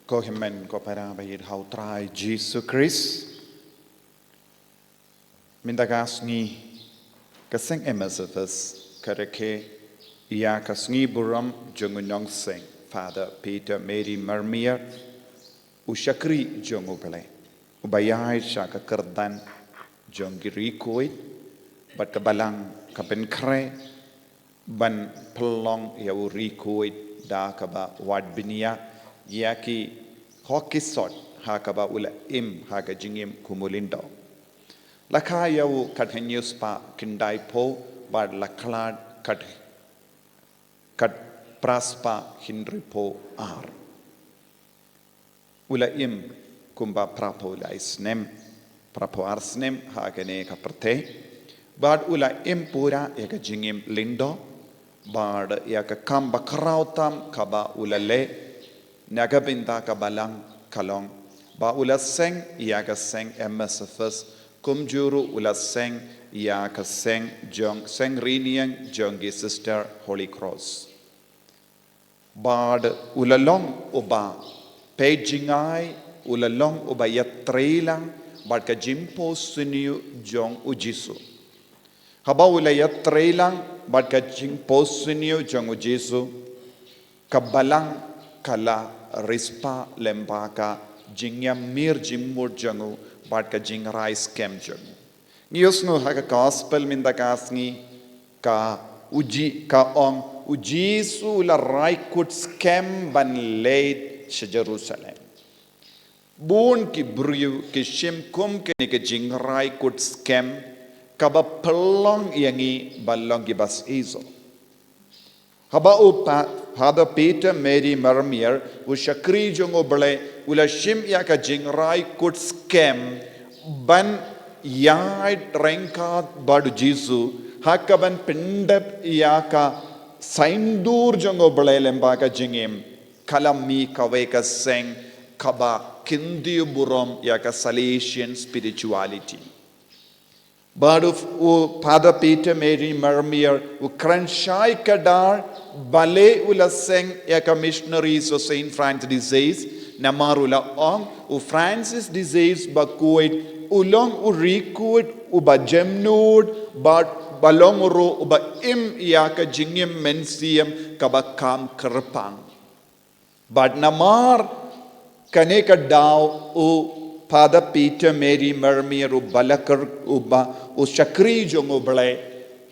Kohimen ko para bayid hautray Jesus Christ. Mindagas ni kaseng emasafas kareke iya kasngi buram jungunong seng Father Peter Mary Marmier ushakri jungupale ubayay siya kakerdan jonggiri kuit bat kabalang kapenkre ban pelong ya uri kuit da kaba wad binia yaki hokisot hakaba ula im haka jingim kumulindo lakha yau kadhanyus pa kindai po bad laklad kad praspa hindri po ar ula im kumba prapo la isnem prapo arsnem hakane kaperte bad ula im pura yaka jingim lindo bad yaka kamba krautam kaba ula le Nagabinda kabalang kalong ba ulaseng iaga seng MSFS kumjuru ulaseng iaga seng jong seng riniang jongi sister Holy Cross bad ulalong uba pejingai ulalong uba yatreilang bad ka jimpo suniu jong ujisu haba ula yatreilang bad ka jimpo suniu jong ujisu kabalang kala rispa lembaka jingya mir jimmur jangu bat ka jing rice kem jangu ngios no ha ka gospel minda kasngi ka uji ka ong uji su la rai kut scam ban late she Jerusalem bun ki briu ki shim kum ke ni ka jing rai kut scam ka ba pelong yangi balong ki bas izo haba upa Father Peter Mary Marmier ushakri jongo bale ula shim yaka jingrai kut scam ban yai renkat badu jisu hakaban pindap yaka saindur jongo bale lembaka jingim kalami kaweka seng kaba kindi burom yaka Salesian spirituality Badu Father Peter Mary Marmier ukranshai kadar bale ulaseng yaka missionaries of Saint Francis disease namarula ong u Francis disease bakuit ulong urikuit uba jemnud but balong ro uba im yaka jingim mensiam kabakam kerpang but namar kaneka daw u Father Peter Mary Marmier u balakar uba u shakri jongo bale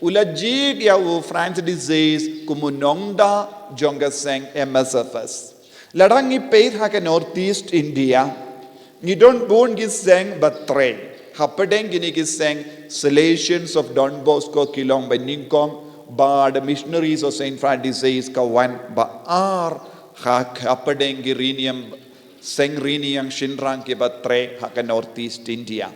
ulajid ya u Francis disease kumunongda jonga seng MSFS ladangi peit haka northeast India ni don't born gi seng batre hapadeng gini gi seng Salesians of Don Bosco kilong beningkong ba the missionaries of Saint Francis disease ka wan ba ar hapadeng gi rinium Sengrini yang Shinrang ke batre haka northeast India.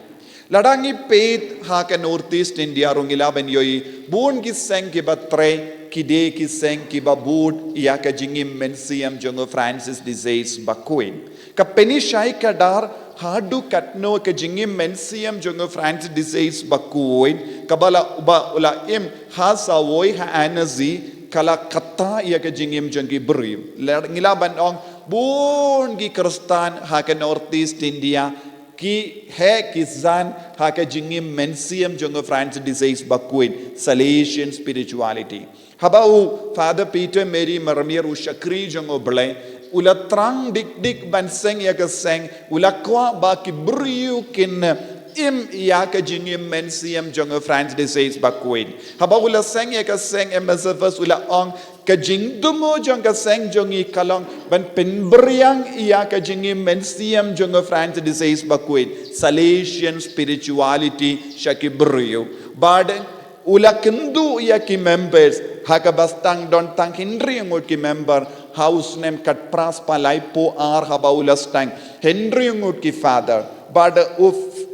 Ladangi peit haka northeast India rungila ben yoi bun ki seng ke batre kide ki seng ki babud yaka jingim mensiam jongo Francis disease bakuin. Ka penishai kadar hadu katno ke jingim mensiam jongo Francis disease bakuin kabala uba ula im hasa woi ha anazi kala kata yaka jingim jongi beriu. Ngila ban ong bun ki Kristan haka northeast India ki he kizan haka jingim mensiam jongo Francis disease bakuin Salesian spirituality habau Father Peter Mary Marmier ushakri jongo bale ulatrang dik ban seng yaka seng ulakwa ba ki briu kin im yaka jingim mensiam jongo Francis disease bakuin habau ula seng yaka seng MSFS ula ong kajing dumo jong ka seng jongi kalong ban penberiang iya kajingi mensiam jongo Francis disease bakuin Salesian spirituality shaki beriu bad ula kendu iya ki members haka bastang don tang Henry ngot ki member house name kat pras palai po ar haba ula stang Henry ngot ki father bad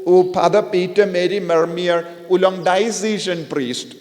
Father Peter Mary Marmier ulong diocesan priest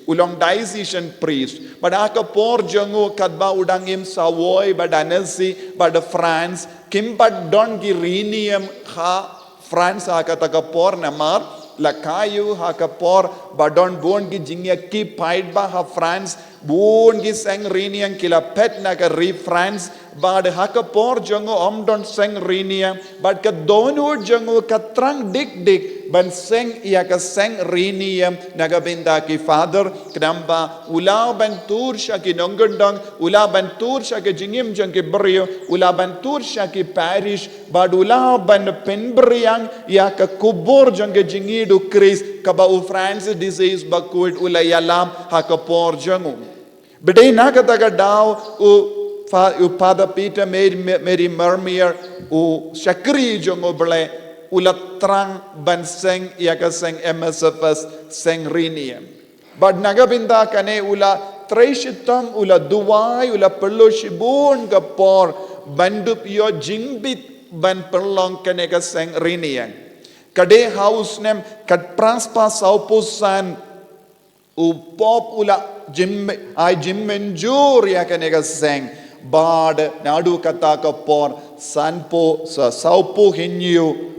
but aka por jango kadba udangim savoy badanasi bad France kimpat don girinium ha France aka taka por namar lakayu haka por badon bon gi jingya ki paid ba ha France buon gi seng riniang kila pet na ka re France bad haka por jongo don seng riniang bad ka donur jongo ka trang dik ban seng ia ka seng riniang naga binda ki father knamba ula ban tur sha ki nongundang ula ban tur sha ki jingim jang ki brio ula ban tur sha ki parish bad ula ban penbriang ia ka kubur jang ki jingidu Chris kaba u France disease bakuit ula yalam haka por jongo bedai na kata ka daw u Father Peter Mary Mermier u Shakri jongo ble ulatrang banseng yaka seng MSFS seng riniam bad nagabinda kane ula treishitam ula duwai ula perlo shibun ka por bandup yo jingbit ban perlong kane ka seng riniam kade house nem kat praspa saupusan u pop ula jim menjur ya kane ka seng bad nadu kata ka por sanpo sa saupo hinyu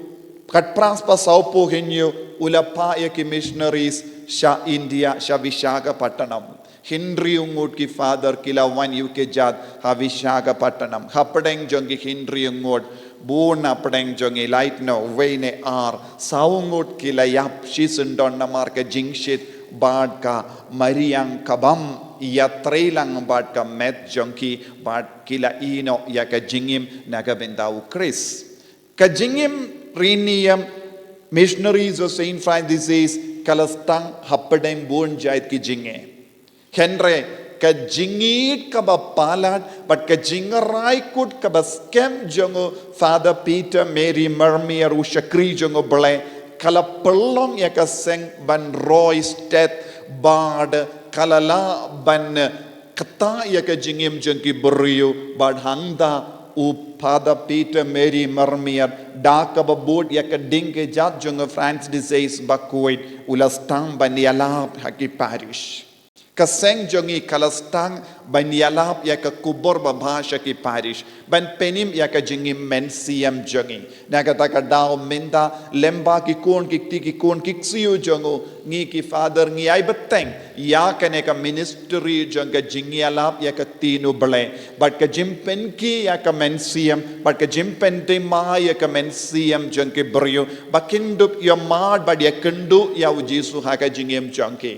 kat praspa saupo hinyu ula pa ya ki missionaries sha India sha Visakhapatnam Hindri ungut ki father kila wan UK jat ha Visakhapatnam hapadeng jongi Hindri ungut bun apdeng jongi light no veine ar saungut kila yap shisundon namar ka jingshit bad ka mariang kabam ya trailang bad ka met jonki bad kila ino ya ka jingim nagabendau Chris ka jingim riniam missionaries of Saint Francis kalastang hapadeng bun jait ki jinge henre ka jingit ka ba palat but ka jingarai kut ka ba scam jongo Father Peter Mary Mermier u Shakri jongo ble kala perlong ya ka seng ban Roy Stet bad kalala ban kata ya ka jingim jengki beriu bad hangda u Father Peter Mary Mermier da ka ba board ya ka dingke jat jongo France disease bakuit ulastang ban yalap haki parish kaseng jongi kalastang ban yalap ya ka kubor babhasha ki parish ban penim ya ka jingim mensiam jongi nagata ka daw minda lemba ki kon kiksiu jongo ngi ki father ngi ay beteng ya kane ka ministry jonga jingi yalap ya ka tinu ble but ka jimpen ki ya ka mensiam but ka jimpen te ma ya ka mensiam jongi brio bakindup ya mad but ya kendu ya ujisu ha ka jingim jongi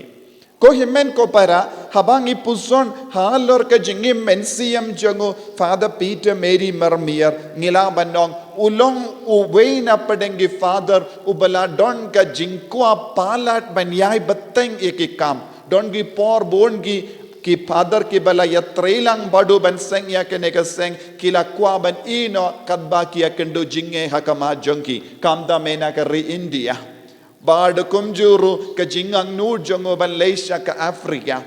ko himen ko para habang ipuson halor ka jingim mensiam jongo Father Peter Mary Mermier ngila banong ulong uway na padengi father ubala don ka jingkwa palat banyay beteng ikikam don gi por bon gi ki father ki bala ya trailang badu ban seng ya kene ka seng kila kwa ban ino kadba ki ya kendo jinge hakama jongi kamda mena ka re India bad kumjuru ka jingang nur jongo ban Malaysia ka Afrika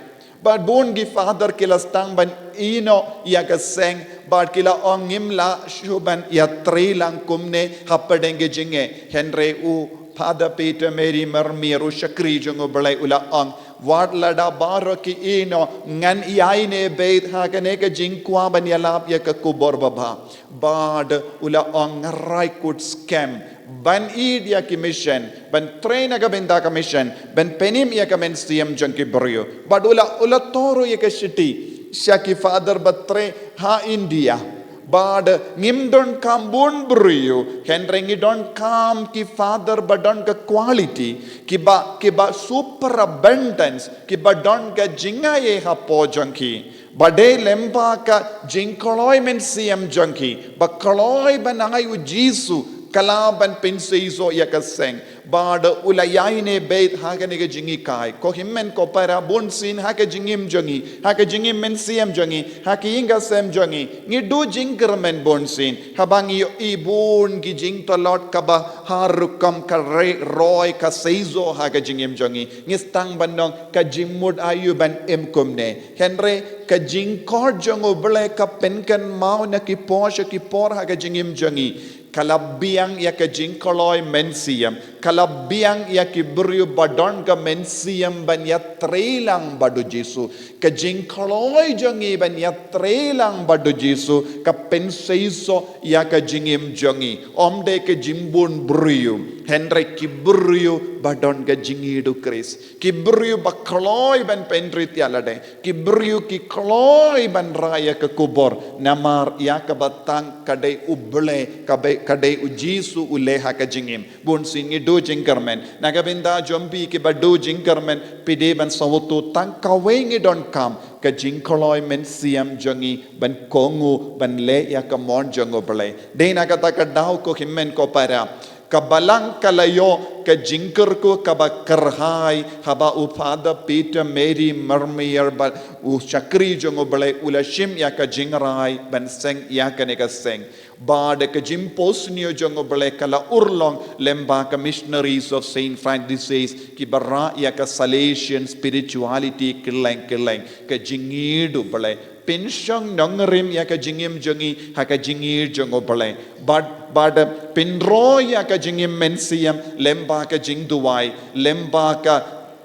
bad bon gi father kila stang ban ino ya ka seng bad kila ongimla shuban ya trilang kumne hapadenge jinge henry u Father Peter Mary Mermier u Shakri jongo balai ula ong wat lada baro ki ino ngan iaine beit ha kane ka jingkwa ban yalap ya ka kubor baba bad ula ong rai kut scam ban id ya ki mission ban train aga benda ka mission ban penim ya ka mensiam jangki brio ula toro ya ka city shaki father batre ha India bad ngim don kam bun brio henrengi don kam ki father but don ka quality ki ba super abundance ki ba don ka jinga ye ha po jangki bade lemba ka jingkoloi mensiam jangki ba koloi banangai u Jisu kalaban penseiso ya kaseng bad ulayaine beit hagane ga jingi kai ko himmen ko para bonsin haka jingim jongi haka jingim mensiam jongi haka inga sem jongi ngi do jingkermen bonsin habangi ibun gi jing tolot kaba harukam ka roy ka seizo haka jingim jongi ngi stang bandong ka jimud ayuban emkomne henre ka jingkor jongo ble ka penkan mau na ki posha ki por haka jingim jongi kalabiang ya ka jingkoloi mensiam kalabiang ya ki beriu badon ka mensiam ban ya trelang badu Jesu ka jingkoloi jongi ban ya trelang badu Jesu ka penseiso ya ka jingim jongi omde ka jimbun beriu Henry Kiburiu badon ga jingidu Chris. Kiburiu bakloi ban pendrit yalade. Kiburiu ki kloi ban raya ke kubor. Namar ya kabatang kadai uble kadai ujisu uleha ka jingim. Bun singi do jingkermen. Nagabinda jombi ki badu jingkermen pide ban sawutu tang kawengi don kam. Ka jingkoloi men siam jangi ban kongu ban le ya ka mon jango bele. Dena kata ka dau ko himmen ko para. Kabalang kalayo ka jingker ko kaba kerhai haba upada Peter Mary Marmier ba u chakri jango bele ulashim ya ka jingrai ban seng ya ka ne ka seng. Bad ka jimpos niyo jango bele kala urlong lemba ka missionaries of Saint Francis says ki barra ya ka Salesian spirituality kileng ka jingidu bele pensyong nongerim ya ka jingim jangi ha ka jingir jango bele bad pinro ya ka jingim mensiam lemba ka jingduwai lemba ka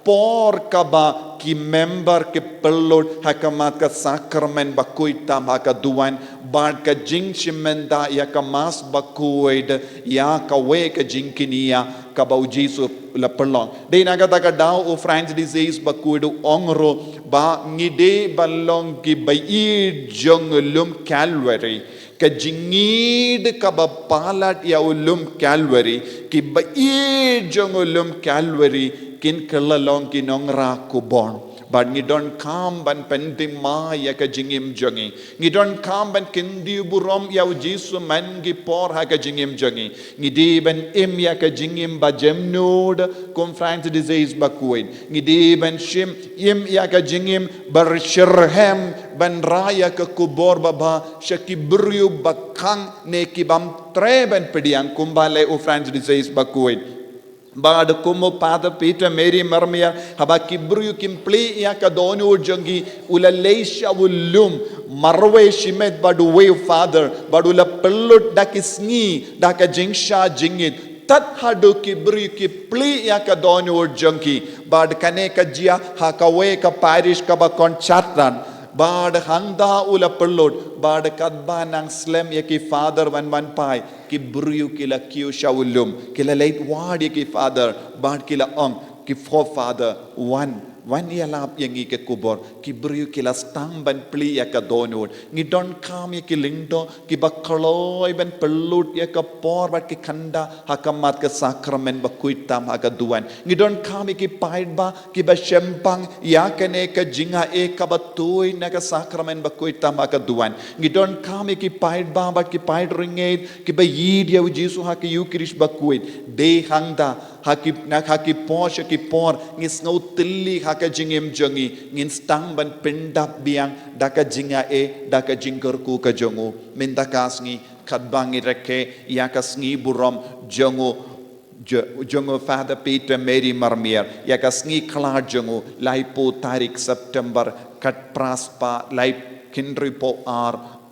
por kaba ki member ki pelot hakamat ka sakramen bakuitam haka duan bad ka jing shimenda ya ka mas bakuid ya ka we ka jingkinia ka baujisu la pelong de nagata ka daw o French disease bakuidu ongro ba ngide balong ki bai jong lum calvary ka jingid ka bapalat ya ulum calvary ki bai jong ulum calvary kin kelalong kinongra kubon but ngidon kam ban pendima ya ka jingim jangi ngidon kam ban kindi burom ya jisu man gi por ha ka jingim jangi ngidi ban im ya ka jingim ba jemnod conference disease bakuin ngidi ban shim im ya ka jingim bar shirhem ban raya ka kubor baba shakibru bakang ne kibam treben pediang kumbale o France disease bakuin Bad kumo pada Peter Mary Marmier haba kibru kimpli ya ka donu jangi ula leisha ulum marwe shimet badu way father badu la pellut dakisni daka jingsha jingit tat hadu kibru kipli ya ka donu jangi bad kane ka jia ha ka we ka parish ka ba konchatan bad hangda ula pellut bad kadba nang slem ya ki father wan pai ki buriu kila kiu shawulum kila late ward ki father bad kila ki forefather one yalap yang ke kubor ki buriu kila stang ban pli ya ka donod ngi don kam ya ki lindo ki bakloi ban pelut ya ka por bat ki khanda hakamat ka sakramen ba kuitam aga duan ngi don kam ki paid ba ki ba shempang ya kane ka jinga e ka batoi na ka sakramen ba kuitam aga duan ngi don kam ki paid ba bat ki paid ringet ki ba yid ya jisu ha ki yukrish ba kuit de hangda haki posh ki por ngis ngau tilli haka jingim jangi ngin stang ban pendap biang daka jinga e daka jingker ku ka jongu mendakas ngi khatbangi reke yakas ngi burom jongo Father Peter Mary Marmier yakas ngi klar jongu laipo tarik September kat praspa laip kindri po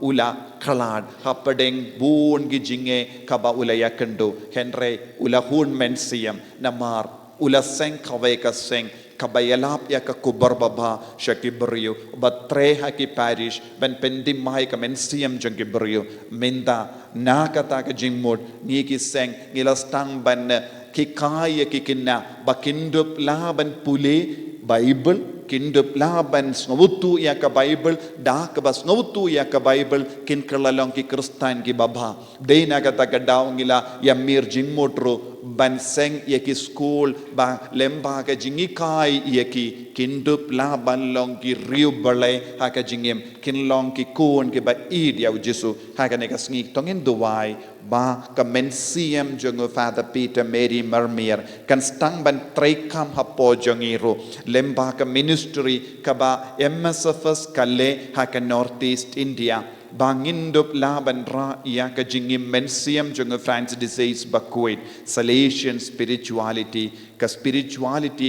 ula kalad hapadeng bun gijinge kaba ula yakendo henry ula hun mensiam namar ula seng kawe ka seng kabayalap ya ka kubar baba shakibrio batre haki parish ben pendim mai ka mensiam jangibrio menda nakata ka jingmod ni ki seng ngilastang ban kikaya kikinna bakindup laban pule Bible kindup laban snawutu ya ka Bible da ka bas snawutu ya ka Bible kin kerlalong ki Kristan ki baba de na kata ka daw ngila ya mir jingmotro ban seng ya ki school ba lemba ka jingikai ya ki kindup laban long ki riu balai ha ka jingim kin long ki kun ki ba id ya Jesu ha ka ne ka sngi tongin duwai ba ka mensiam jongo Father Peter Mary Marmier kan stang ban trekam hapo jongiro lemba ka ministry ka ba MSFS kale ha ka Northeast India bangindup laban ra ya ka jingim mensiam jongo France disease bakuit Salesian spirituality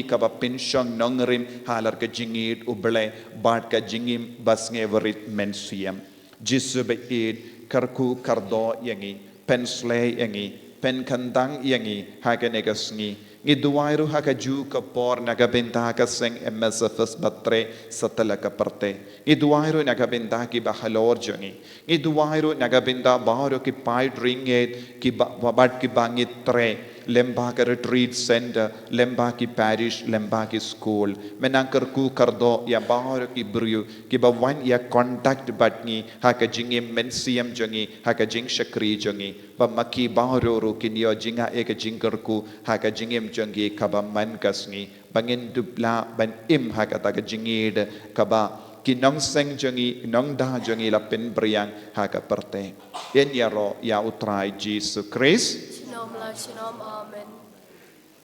ka ba pension nongrim halar ka jingit uble bat ka jingim basnge warit mensiam Jesu be id karku kardo yangi pensle yangi pen kandang yangi hagenegas ngi ngiduairu hakaju ka por nagabenta ka seng MSFS batre satala ka parte ngiduairu nagabenta ki bahalor jangi ngiduairu nagabenta baharo ki pai ringet ki babat ki bangit tre Lemba ka retreat center, lemba ki parish, lemba ki school. Menangker ku kardo ya bahar ki brio ki ba wan ya contact batni haka jingim mensiam jangi haka jing shakri jangi ba maki baharo kinyo jinga eka jingker ku haka jingim jangi kaba man kasngi bangin dupla ban im haka taga jingid kaba kinong seng jangi nong da jangi la pen briang haka perte. Yen ya ro ya utrai Jesus Christ. Shalom, Lord, shalom, amen.